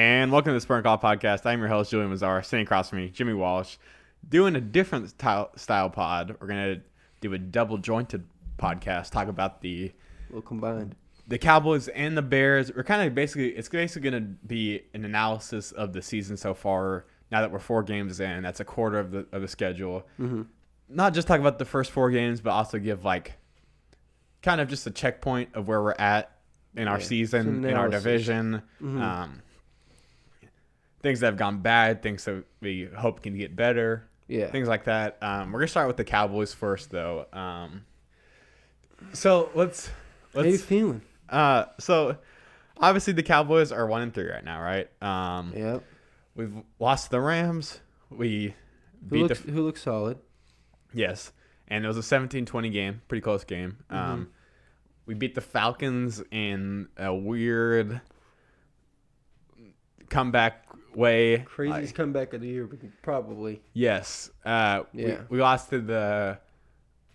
And welcome to the Spurn Call Podcast. I'm your host, Julian Mazzar. Sitting across from me, Jimmy Walsh. Doing a different style pod. We're going to do a double-jointed podcast. Talk about the Cowboys and the Bears. It's basically going to be an analysis of the season so far. Now that we're 4 games in, that's a quarter of the schedule. Mm-hmm. Not just talk about the first 4 games, but also give kind of just a checkpoint of where we're at in our season, in our division. Mm-hmm. Things that have gone bad, things that we hope can get better, things like that. We're gonna start with the Cowboys first, though. So let's. How you feeling? So obviously the Cowboys are 1-3 right now, right? Yep. We've lost to the Rams. We beat who looks solid. Yes, and it was a 17-20 game, pretty close game. Mm-hmm. We beat the Falcons in a weird comeback way. Craziest comeback of the year, probably. Yes. We lost to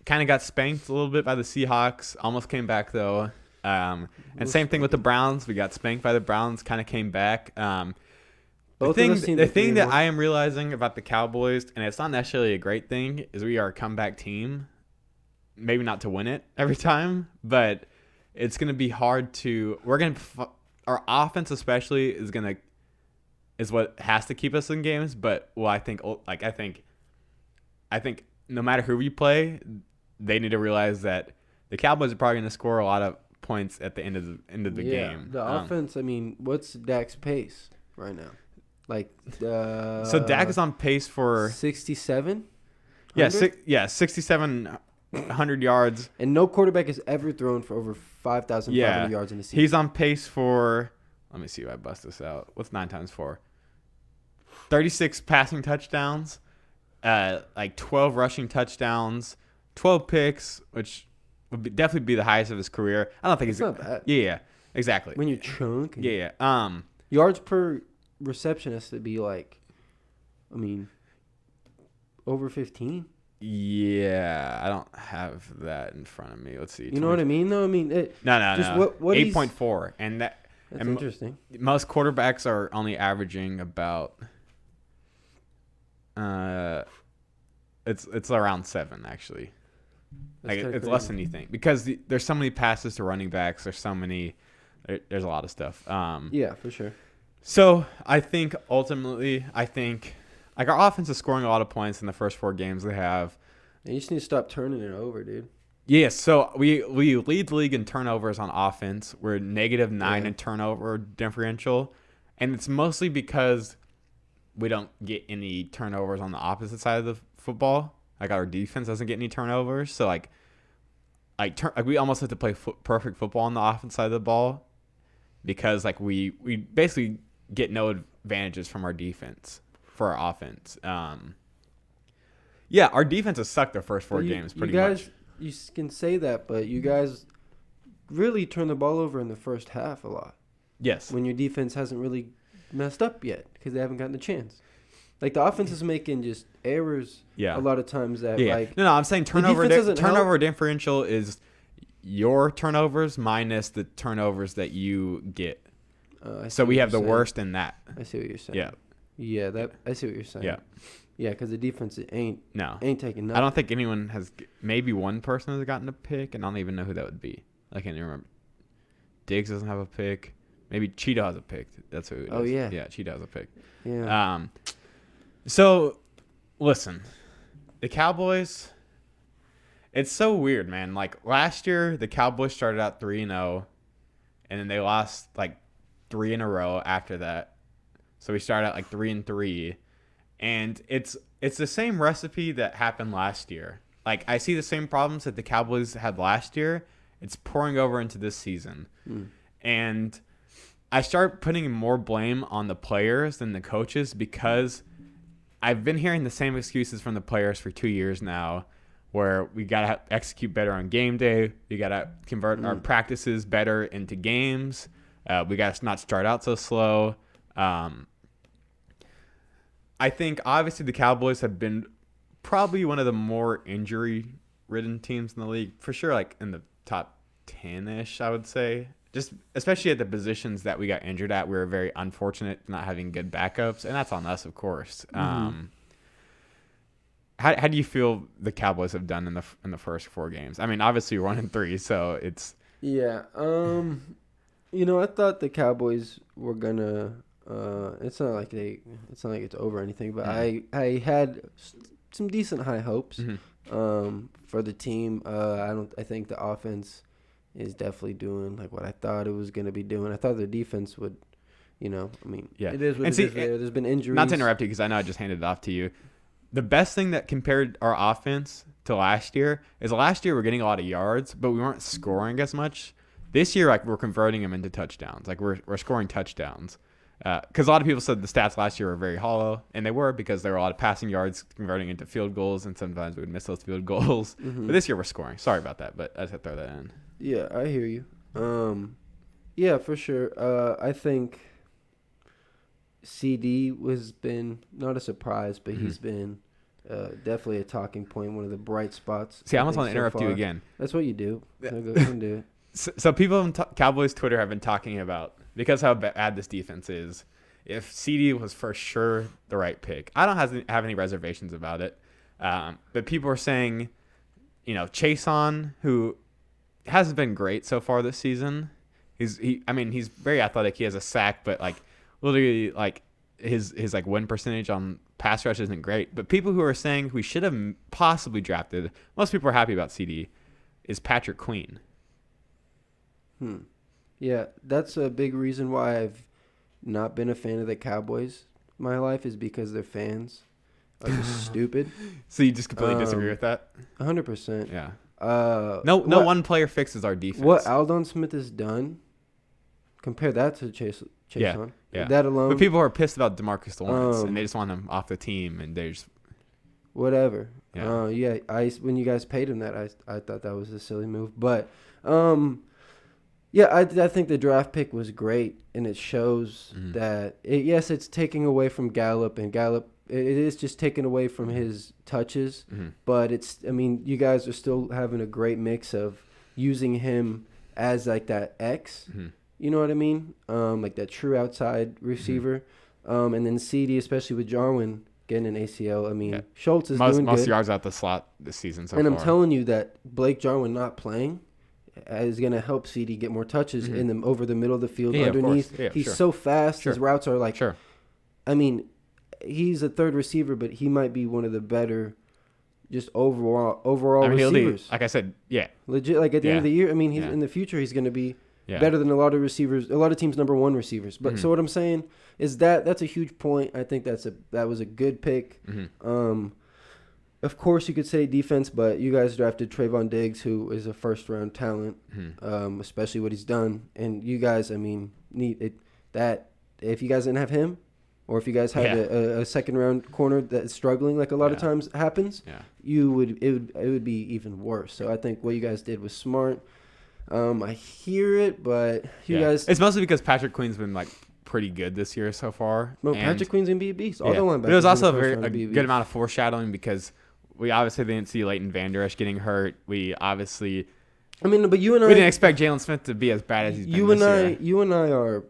kind of got spanked a little bit by the Seahawks. Almost came back, though. And same thing with the Browns. We got spanked by the Browns, kind of came back. The thing that I am realizing about the Cowboys, and it's not necessarily a great thing, is we are a comeback team. Maybe not to win it every time, but it's going to be hard to. Our offense especially is what has to keep us in games. But I think no matter who we play, they need to realize that the Cowboys are probably going to score a lot of points at the end of the game. The offense. I mean, what's Dak's pace right now? So Dak is on pace for 67. Yeah, 6,700 yards. And no quarterback has ever thrown for over 5,500 yards in a season. He's on pace for. Let me see if I bust this out. What's 9 times 4? 36 passing touchdowns, 12 rushing touchdowns, 12 picks, which would definitely be the highest of his career. I don't think it's not bad. Yeah, exactly. When you chunk. Yeah. Yards per reception has to be over 15. Yeah, I don't have that in front of me. Let's see. You know what I mean, though? I mean, no. 8.4, and that's interesting. Most quarterbacks are only averaging about. It's around 7 actually. It's less than you think because there's so many passes to running backs. There's a lot of stuff. Yeah, for sure. So I think ultimately, our offense is scoring a lot of points in the first 4 games they have. And you just need to stop turning it over, dude. Yeah, so we lead the league in turnovers on offense. We're -9 in turnover differential, and it's mostly because we don't get any turnovers on the opposite side of the football. Our defense doesn't get any turnovers, so we almost have to play perfect football on the offense side of the ball because we basically get no advantages from our defense for our offense. Our defense has sucked the first 4 games pretty much. You can say that, but you guys really turn the ball over in the first half a lot. Yes. When your defense hasn't really messed up yet because they haven't gotten a chance. The offense is making just errors a lot of times that No, I'm saying turnover differential is your turnovers minus the turnovers that you get. So we have the worst in that. I see what you're saying. Yeah. Yeah, I see what you're saying. Yeah. Yeah, because the defense ain't taking nothing. I don't think anyone has. Maybe one person has gotten a pick, and I don't even know who that would be. I can't even remember. Diggs doesn't have a pick. Maybe Cheetah has a pick. That's who it is. Oh, yeah. Yeah, Cheetah has a pick. Yeah. So, listen. The Cowboys, it's so weird, man. Last year, the Cowboys started out 3-0, and then they lost, 3 in a row after that. So we started out 3-3. And it's the same recipe that happened last year. I see the same problems that the Cowboys had last year. It's pouring over into this season. And I start putting more blame on the players than the coaches because I've been hearing the same excuses from the players for 2 years now where we got to execute better on game day. We got to convert our practices better into games. We got to not start out so slow. I think obviously the Cowboys have been probably one of the more injury-ridden teams in the league. For sure, in the top 10-ish, I would say. just especially at the positions that we got injured at, we were very unfortunate not having good backups, and that's on us, of course. How do you feel the Cowboys have done in the first 4 games? I mean, obviously you're 1-3, so it's I thought the Cowboys were gonna. It's not like it's over or anything, but I had some decent high hopes for the team. I think the offense is definitely doing like what I thought it was gonna be doing. I thought the defense would, it is what it is. There's been injuries. Not to interrupt you because I know I just handed it off to you. The best thing that compared our offense to last year is last year we're getting a lot of yards, but we weren't scoring as much. This year, like, we're converting them into touchdowns. Like, we're scoring touchdowns. Because a lot of people said the stats last year were very hollow, and they were because there were a lot of passing yards converting into field goals, and sometimes we would miss those field goals. But this year we're scoring. Sorry about that, but I just had to throw that in. Yeah, I hear you. Yeah, for sure. I think CD has been not a surprise, but he's been definitely a talking point, one of the bright spots. See, I almost want to interrupt you again. That's what you do. Go and do it. So people on Cowboys Twitter have been talking about, because how bad this defense is, if CD was for sure the right pick. I don't have any reservations about it. But people are saying, Chason, who hasn't been great so far this season. He's very athletic. He has a sack, but like literally like his like win percentage on pass rush isn't great. But people who are saying we should have possibly drafted, most people are happy about CD, is Patrick Queen. Yeah, that's a big reason why I've not been a fan of the Cowboys. My life is because their fans are just stupid. So you just completely disagree with that? 100%. Yeah. No one player fixes our defense. What Aldon Smith has done, compare that to Chason. Yeah. That alone. But people are pissed about DeMarcus Lawrence, and they just want him off the team, and they just whatever. Yeah. When you guys paid him that, I thought that was a silly move, but yeah, I think the draft pick was great, and it shows that it's taking away from Gallup, and Gallup it is just taking away from his touches, but you guys are still having a great mix of using him as like that X, you know what I mean? Like that true outside receiver, and then CD, especially with Jarwin getting an ACL. Schultz is doing good. Most yards out the slot this season so far. And I'm telling you that Blake Jarwin not playing is going to help CD get more touches over the middle of the field underneath. He's so fast. His routes are like. He's a third receiver, but he might be one of the better, just overall receivers. Like I said, legit. Like at the end of the year, he's in the future. He's going to be better than a lot of receivers, a lot of teams' number 1 receivers. But so what I'm saying is that's a huge point. I think that was a good pick. Of course, you could say defense, but you guys drafted Trayvon Diggs, who is a first-round talent, especially what he's done. And you guys, need it. That if you guys didn't have him, or if you guys had a second-round corner that's struggling, like a lot of times happens, it would be even worse. So I think what you guys did was smart. I hear it, but you guys. It's mostly because Patrick Queen's been like pretty good this year so far. No, Patrick Queen's gonna be a beast. All the linebackers. But it was also a good amount of foreshadowing because we obviously didn't see Leighton Vander Esch getting hurt. We obviously. But you and I. We didn't expect Jalen Smith to be as bad as he's been this year. You and I are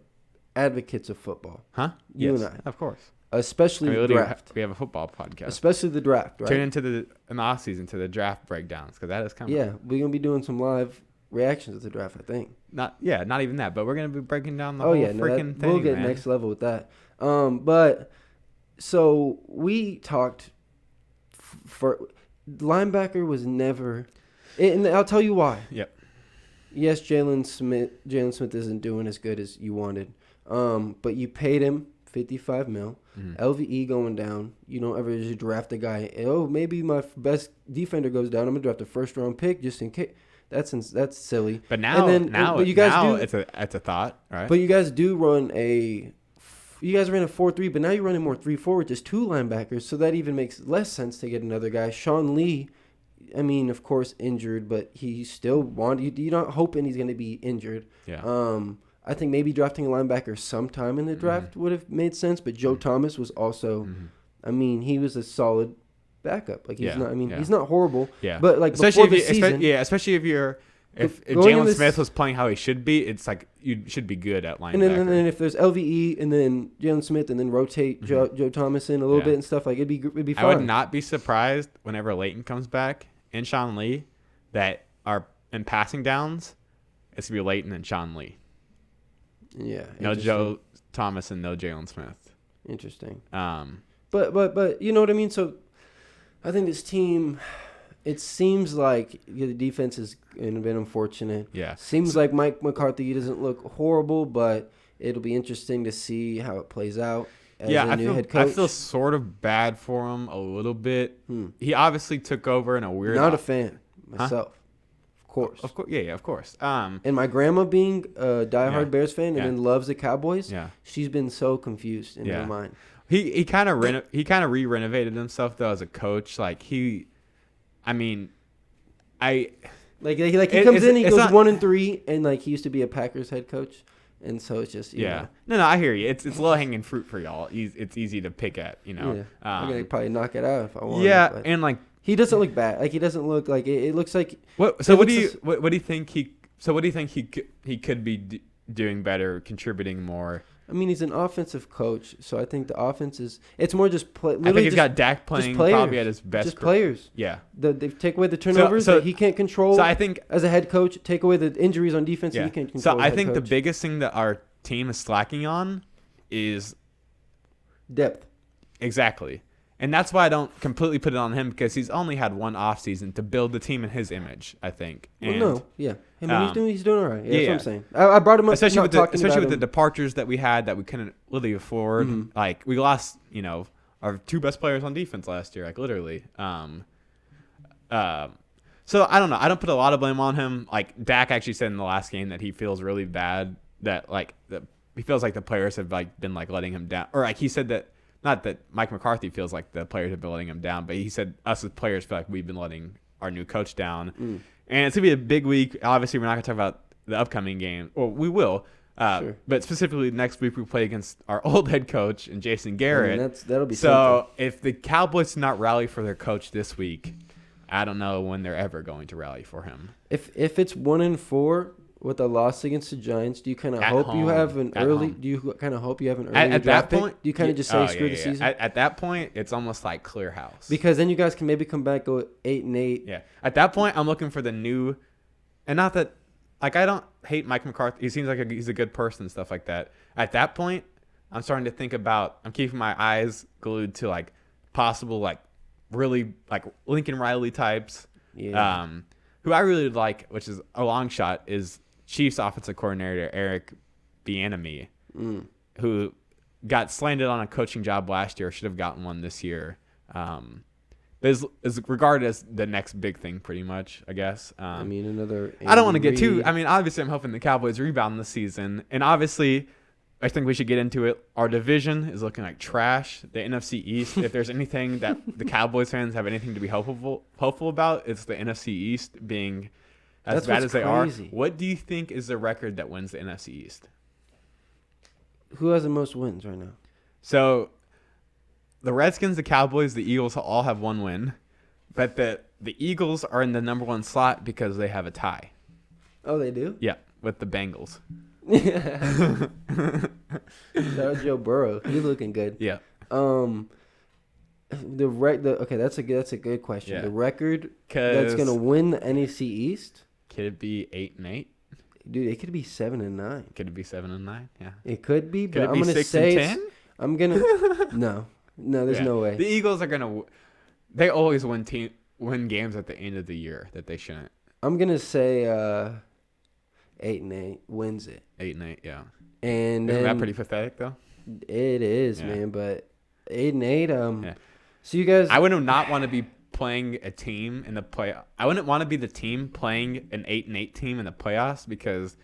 advocates of football. Huh? You yes, and I. Of course. Especially the draft. We have a football podcast. Especially the draft, right? Tune into in the off season to the draft breakdowns because that is coming. Yeah, we're gonna be doing some live reactions to the draft, I think. Not even that, but we're gonna be breaking down the whole freaking thing. We'll get next level with that. But so we talked for linebacker was never, and I'll tell you why. Yep. Yes, Jalen Smith isn't doing as good as you wanted, but you paid him $55 million. LVE going down. You don't ever just draft a guy. Oh, maybe my best defender goes down. I'm gonna draft a first-round pick just in case. That's silly. But now it's a thought, right? But you guys do run you guys ran a 4-3, but now you're running more 3-4 with just 2 linebackers, so that even makes less sense to get another guy. Sean Lee, of course injured, but he still wanted. You're not hoping he's going to be injured. Yeah. I think maybe drafting a linebacker sometime in the draft would have made sense, but Joe Thomas was also, he was a solid backup. Like he's not. He's not horrible. Yeah. But like especially before the season, especially if you're If Jalen Smith was playing how he should be, it's like you should be good at linebacker. And then if there's LVE and then Jalen Smith and then rotate Joe Thomas in a little bit and stuff, like it'd be fun. I would not be surprised whenever Leighton comes back and Sean Lee that are in passing downs, it's going to be Leighton and Sean Lee. Yeah. No Joe Thomas and no Jalen Smith. Interesting. But you know what I mean? So I think this team, it seems like the defense has been unfortunate. Yeah. Seems like Mike McCarthy doesn't look horrible, but it'll be interesting to see how it plays out as a new head coach. I feel sort of bad for him a little bit. He obviously took over in a weird... Not a fan myself. Of course. Yeah, of course. And my grandma being a diehard Bears fan and then loves the Cowboys, she's been so confused in her mind. He kind of re-renovated himself though as a coach. Like he comes in, he goes 1-3, and like he used to be a Packers head coach, and so it's just you know. No, I hear you. It's low hanging fruit for y'all. It's easy to pick at, you know. I'm gonna probably knock it out if I want. Yeah, and like he doesn't look bad. Like he doesn't look like it looks like. What do you think he could be doing better, contributing more? I mean, he's an offensive coach, so I think the offense is. It's more just play. I think he's got Dak playing probably at his best. Just players. Yeah. They take away the turnovers that he can't control. So I think as a head coach, take away the injuries on defense that he can't control. So I think the biggest thing that our team is slacking on is depth. Exactly. And that's why I don't completely put it on him, because he's only had one offseason to build the team in his image, I think. And, I mean, he's doing all right. Yeah, that's what I'm saying. I brought him up, especially with the departures that we had that we couldn't really afford. Mm-hmm. Like we lost, our two best players on defense last year, like literally. So I don't know. I don't put a lot of blame on him. Like Dak actually said in the last game that he feels really bad that he feels like the players have been letting him down, or like he said that. Not that Mike McCarthy feels like the players have been letting him down, but he said us as players feel like we've been letting our new coach down. And it's going to be a big week. Obviously, we're not going to talk about the upcoming game. Well, we will. Sure. But specifically next week, we play against our old head coach and Jason Garrett. That'll be so something. If the Cowboys do not rally for their coach this week, I don't know when they're ever going to rally for him. If it's 1-4... with a loss against the Giants, do you kind of hope you have an early? Do you kind of hope you have an early at that point? Do you kind of just say screw the season? At that point, it's almost like clear house, because then you guys can maybe come back, go 8-8. Yeah. At that point, I'm looking for the new, and not that I don't hate Mike McCarthy. He seems like he's a good person and stuff like that. At that point, I'm starting to think about. I'm keeping my eyes glued to possible really Lincoln Riley types. Yeah. Who I really like, which is a long shot, is Chiefs offensive coordinator Eric Bieniemy, who got slanted on a coaching job last year, should have gotten one this year. Is regarded as the next big thing, pretty much, I guess. I don't want to get too. Obviously, I'm hoping the Cowboys rebound this season, and obviously, I think we should get into it. Our division is looking like trash. The NFC East. If there's anything that the Cowboys fans have anything to be hopeful about, it's the NFC East being as bad as they are. What do you think is the record that wins the NFC East? Who has the most wins right now? So, the Redskins, the Cowboys, the Eagles all have one win, but the Eagles are in the number one slot because they have a tie. Oh, they do? Yeah, with the Bengals. Shout out Joe Burrow. He's looking good. Yeah. That's a good question. Yeah. The record that's gonna win the NFC East. Could it be 8-8? Dude, it could be 7-9. Could it be 7-9? Yeah. It could be, but I'm gonna say 6-10. I'm gonna no. There's no way. The Eagles are gonna. They always win games at the end of the year that they shouldn't. I'm gonna say 8-8 wins it. 8-8, yeah. And isn't that pretty pathetic though? It is, man. But 8-8. Yeah. So you guys, I would not want to be playing a team in the play. I wouldn't want to be the team playing an 8-8 team in the playoffs because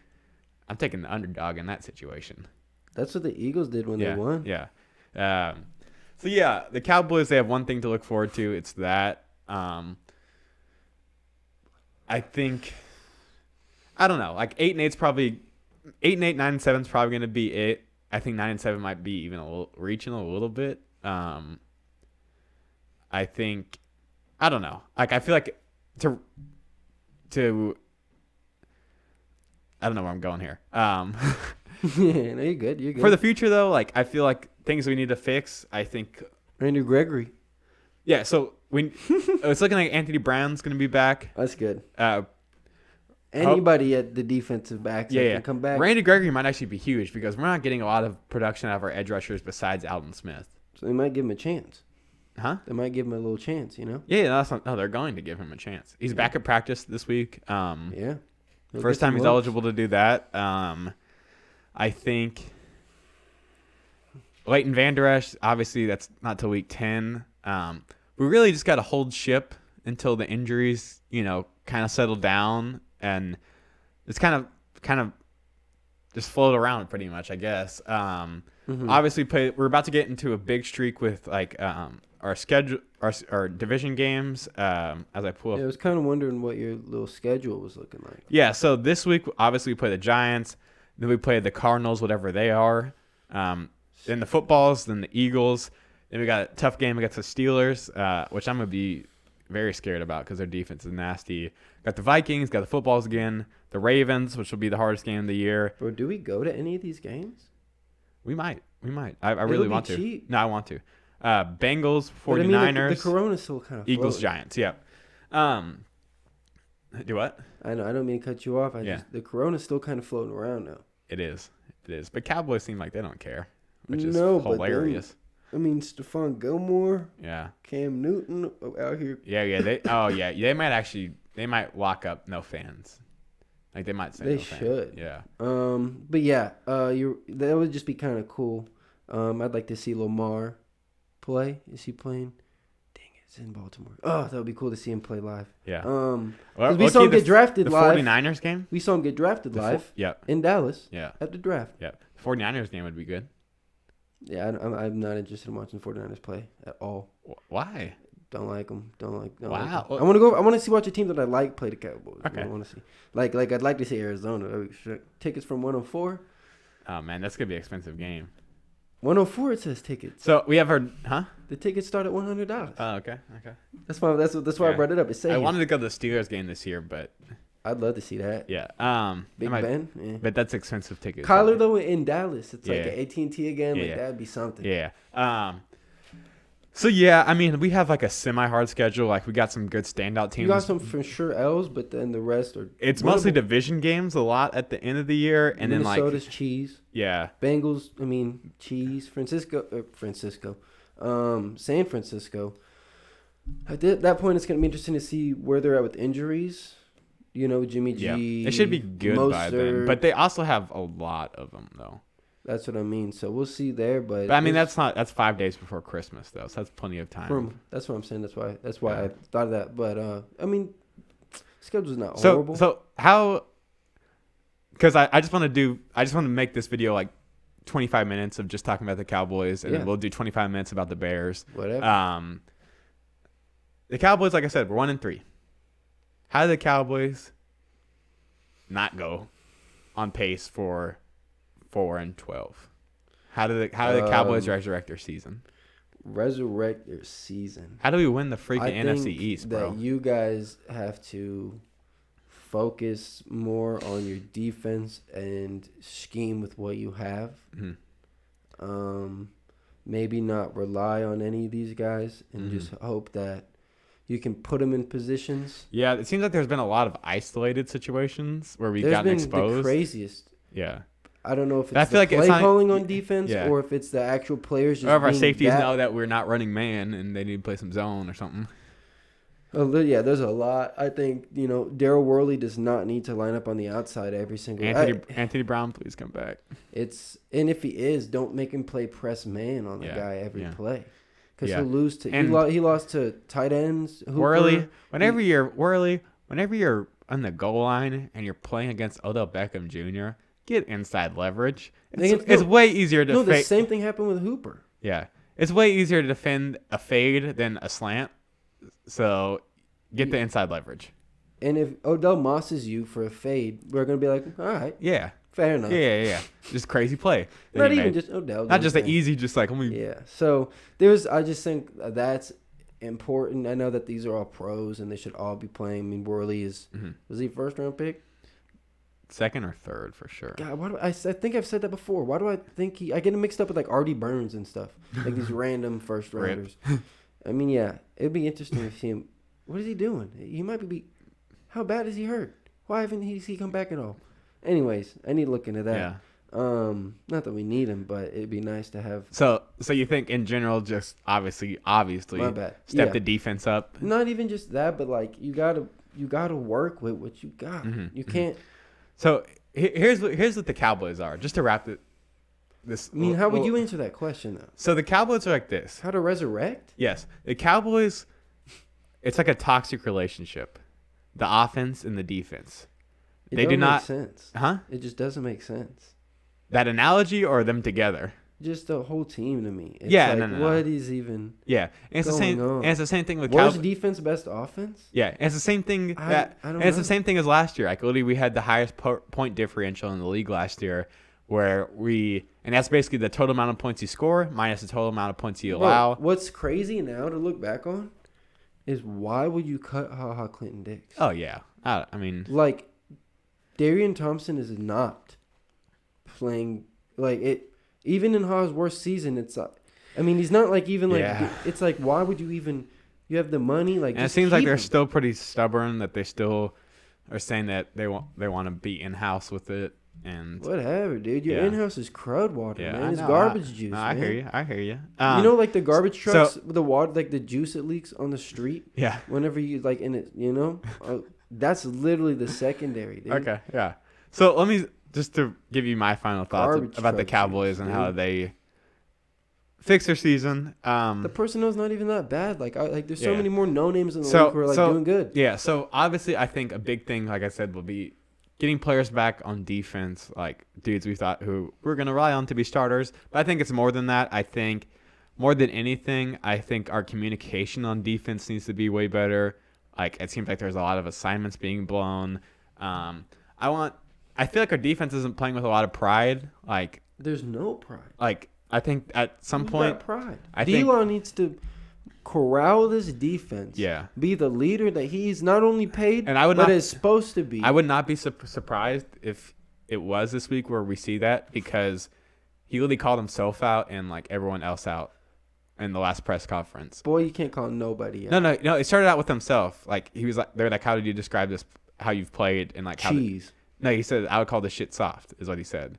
I'm taking the underdog in that situation. That's what the Eagles did when they won. Yeah. So yeah, the Cowboys, they have one thing to look forward to. It's that. I think. I don't know. 8-8's probably 8-8, 9-7 is probably gonna be it. I think 9-7 might be even reaching a little bit. I think. I don't know. I feel like to I don't know where I'm going here. Yeah, no, you're good. You're good. For the future, though, like I feel like things we need to fix. I think Randy Gregory. Yeah, so it's looking like Anthony Brown's going to be back. That's good. Anybody at the defensive backs that can come back. Randy Gregory might actually be huge because we're not getting a lot of production out of our edge rushers besides Alden Smith. So they might give him a chance. Huh? They might give him a little chance, you know? Yeah, that's not. No, they're going to give him a chance. He's back at practice this week. Yeah. First time he's eligible to do that. I think Leighton Vander Esch, obviously that's not till week 10. We really just got to hold ship until the injuries, kind of settle down, and it's kind of just float around pretty much, I guess. Obviously, we're about to get into a big streak with like our schedule, our division games. As I pull up, I was kind of wondering what your little schedule was looking like. Yeah, so this week obviously we play the Giants, then we play the Cardinals, whatever they are. Then the footballs, then the Eagles. Then we got a tough game against the Steelers, which I'm gonna be very scared about because their defense is nasty. Got the Vikings, got the footballs again, the Ravens, which will be the hardest game of the year. Bro, do we go to any of these games? We might. I really want to. Cheap. No, I want to. Bengals, 49ers. The Corona's still kind of Eagles, Giants. Yeah. Do what? I know. I don't mean to cut you off. The Corona's still kind of floating around now. It is. But Cowboys seem like they don't care, which is hilarious. Stephon Gilmore. Yeah. Cam Newton out here. Yeah. They might lock up no fans. Like they might say they no should. Fans. Yeah. But yeah, that would just be kind of cool. I'd like to see Lamar play. Is he playing? Dang it, it's in Baltimore. Oh, that would be cool to see him play live. Yeah. We saw him get drafted live. The 49ers game? We saw him get drafted live. In Dallas. Yeah. At the draft. Yeah. The 49ers game would be good. Yeah, I'm not interested in watching 49ers play at all. Why? Don't like them. Don't like. Wow. I want to go. I want to see watch a team that I like play the Cowboys. Okay. I want to see. Like I'd like to see Arizona. Tickets from 104. Oh man, that's gonna be an expensive game. 104 it says tickets. So we have The tickets start at $100. Oh, okay. That's why I brought it up. It's saying I wanted to go to the Steelers game this year, but I'd love to see that. Yeah. Big Ben. Yeah. But that's expensive tickets. Kyler though in Dallas, it's like an AT&T again. Yeah. That'd be something. Yeah. So yeah, we have like a semi-hard schedule. Like we got some good standout teams. You got some for sure L's, but then the rest are. It's mostly division games a lot at the end of the year, and Minnesota's cheese. Yeah. Bengals. Cheese. San Francisco. At that point, it's gonna be interesting to see where they're at with injuries. Jimmy G. Yeah. It should be good by then, but they also have a lot of them though. That's what I mean. So we'll see there, but that's 5 days before Christmas though, so that's plenty of time. That's what I'm saying. That's why I thought of that. But schedule's not horrible. So how? Because I just want to make this video like 25 minutes of just talking about the Cowboys, and then we'll do 25 minutes about the Bears. Whatever. The Cowboys, like I said, we're 1-3. How did the Cowboys not go on pace for 4-12? How did the Cowboys resurrect their season? How do we win the freaking NFC East, bro? That you guys have to focus more on your defense and scheme with what you have. Mm-hmm. Maybe not rely on any of these guys and just hope that you can put them in positions. Yeah, it seems like there's been a lot of isolated situations where we've gotten exposed. The craziest. Yeah. I don't know if it's the play calling on defense or if it's the actual players just or if our safeties know that we're not running man and they need to play some zone or something. Yeah, there's a lot. I think, Daryl Worley does not need to line up on the outside every single Anthony Brown, please come back. And if he is, don't make him play press man on the guy every play. Because he'll lose to he lost to tight ends. Hooper. Worley, whenever you're on the goal line and you're playing against Odell Beckham Jr., get inside leverage. It's way easier to the same thing happened with Hooper. Yeah. It's way easier to defend a fade than a slant. So get the inside leverage. And if Odell mosses you for a fade, we're going to be like, all right. Yeah. Fair enough. Yeah. Just crazy play. Not even just Odell. Not just an easy, just like. Yeah. So I just think that's important. I know that these are all pros and they should all be playing. Worley was he a first round pick? second or third for sure. God, why do I think I've said that before. Why do I think I get him mixed up with like Artie Burns and stuff, like these random first rounders. I mean, yeah, it'd be interesting to see him. What is he doing? He might be. How bad is he hurt? Why haven't he come back at all? Anyways, I need to look into that. Yeah. Not that we need him, but it'd be nice to have. So you think in general, just obviously, My bad. step the defense up. Not even just that, but like you gotta work with what you got. Mm-hmm. You can't. So here's what the Cowboys are. Just to wrap this. I mean, how would you answer that question though? So the Cowboys are like this. How to resurrect? Yes, the Cowboys. It's like a toxic relationship, the offense and the defense. They do not make sense. Huh? It just doesn't make sense. That analogy or them together? Just the whole team to me. It's yeah, like, no. What is even? Yeah, and it's the same. on? And it's the same thing with Worst defense, best offense. Yeah, and it's the same thing. I don't know. It's the same thing as last year. Like literally, we had the highest point differential in the league last year, and that's basically the total amount of points you score minus the total amount of points you allow. What's crazy now to look back on is why would you cut HaHa Clinton Dix? Oh yeah, I mean, like Darian Thompson is not playing like it. Even in Ha's worst season, it's. I mean, he's not like even like. Yeah. It's like why would you even? You have the money, like. And it seems like they're still pretty stubborn. That they still are saying that they want to be in house with it and. Whatever, dude. Your in-house is crud water, yeah, man. It's garbage juice. I man. hear you. I hear you. You know, like the garbage trucks, the water, like the juice it leaks on the street. Yeah. Whenever you like in it, you know, that's literally the secondary, dude. Okay. Yeah. So let me just to give you my final thoughts Garbage about the Cowboys and how they fix their season. The personnel's not even that bad. Like, there's so Yeah. many more no names in the league who are like doing good. Yeah. So obviously, I think a big thing, like I said, will be getting players back on defense, like dudes we thought who we're gonna rely on to be starters. But I think it's more than that. I think more than anything, I think our communication on defense needs to be way better. Like it seems like there's a lot of assignments being blown. I feel like our defense isn't playing with a lot of pride. Like there's no pride. Like I think at some point, pride. I think D-Law needs to corral this defense. Yeah. Be the leader that he's not only paid, and I would but not, is supposed to be. I would not be surprised if it was this week where we see that because he really called himself out and like everyone else out in the last press conference. Boy, you can't call nobody out. No. It started out with himself. Like he was like, they're like, how did you describe this? How you've played and like cheese. No, he said I would call this shit soft, is what he said.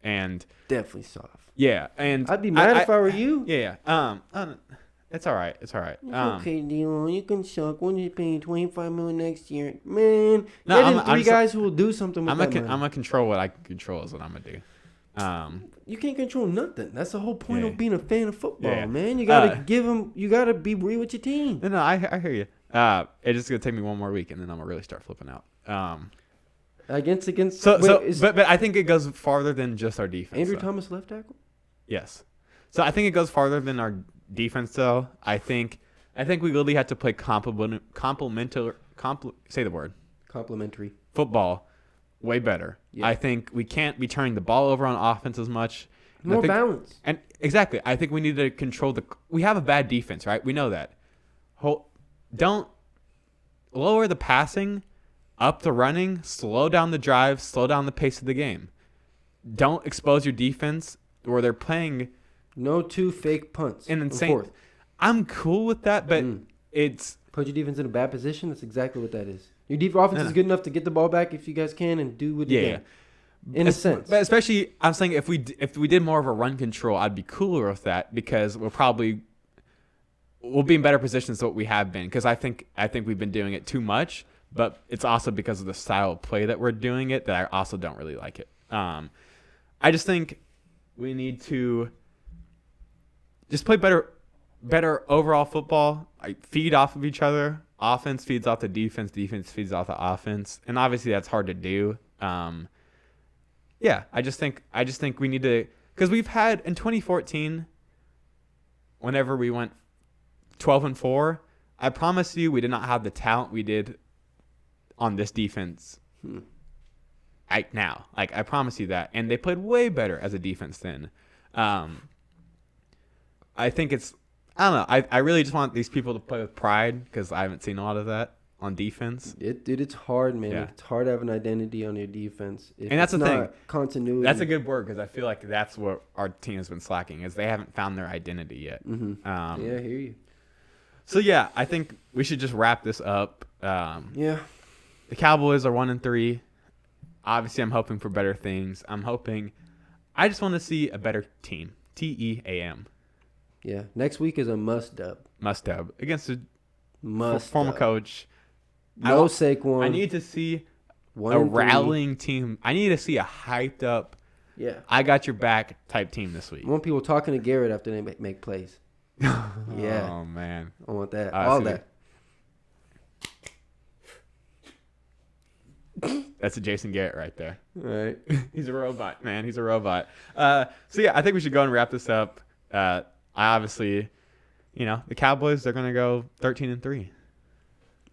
And definitely soft. Yeah, and I'd be mad if I were you. Yeah. It's all right. It's all right. Okay, D-Lo, you can suck. When you paying $25 million next year, man. No, get in three guys who will do something with that money. I'm gonna control what I can control. Is what I'm gonna do. You can't control nothing. That's the whole point of being a fan of football, man. You gotta give them. You gotta be real with your team. No, I hear you. It's just gonna take me one more week, and then I'm gonna really start flipping out. Against. But I think it goes farther than just our defense. Andrew Thomas left tackle. Yes. So I think it goes farther than our defense, though. I think we really have to play complementary Football way better. Yeah. I think we can't be turning the ball over on offense as much. More balance. And exactly. I think we need to control we have a bad defense, right? We know that. Don't lower the passing, up the running, slow down the drive, slow down the pace of the game. Don't expose your defense where they're playing no two fake punts. And insane. I'm cool with that, but it's put your defense in a bad position. That's exactly what that is. Your offense is good enough to get the ball back if you guys can and do what you can. In a sense. But especially, I'm saying if we did more of a run control, I'd be cooler with that because we'll be in better positions than what we have been. Because I think we've been doing it too much, but it's also because of the style of play that we're doing it that I also don't really like it. I just think we need to just play better overall football. Feed off of each other. Offense feeds off the defense. Defense feeds off the offense. And obviously that's hard to do. Yeah, I just think we need to, because we've had in 2014, whenever we went 12-4, I promise you we did not have the talent we did on this defense right now. Like I promise you that, and they played way better as a defense then. I think I don't know. I really just want these people to play with pride because I haven't seen a lot of that. on defense. It's hard, man. Yeah. It's hard to have an identity on your defense. And that's the thing. Continuity. That's a good word because I feel like that's what our team has been slacking is they haven't found their identity yet. Mm-hmm. Yeah, I hear you. So yeah, I think we should just wrap this up. Yeah. The Cowboys are 1-3. Obviously, I'm hoping for better things. I just want to see a better team. TEAM. Yeah. Next week is a must-dub. Must-dub against a Must former coach. No Saquon. I need to see a rallying team. I need to see a hyped up, I got your back type team this week. I want people talking to Garrett after they make plays. Yeah. Oh, man. I want that. All that. That's a Jason Garrett right there. All right. He's a robot, man. He's a robot. So, yeah, I think we should go and wrap this up. I obviously, the Cowboys, they're going to go 13-3.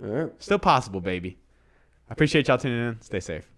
All right. Still possible, baby. I appreciate y'all tuning in. Stay safe.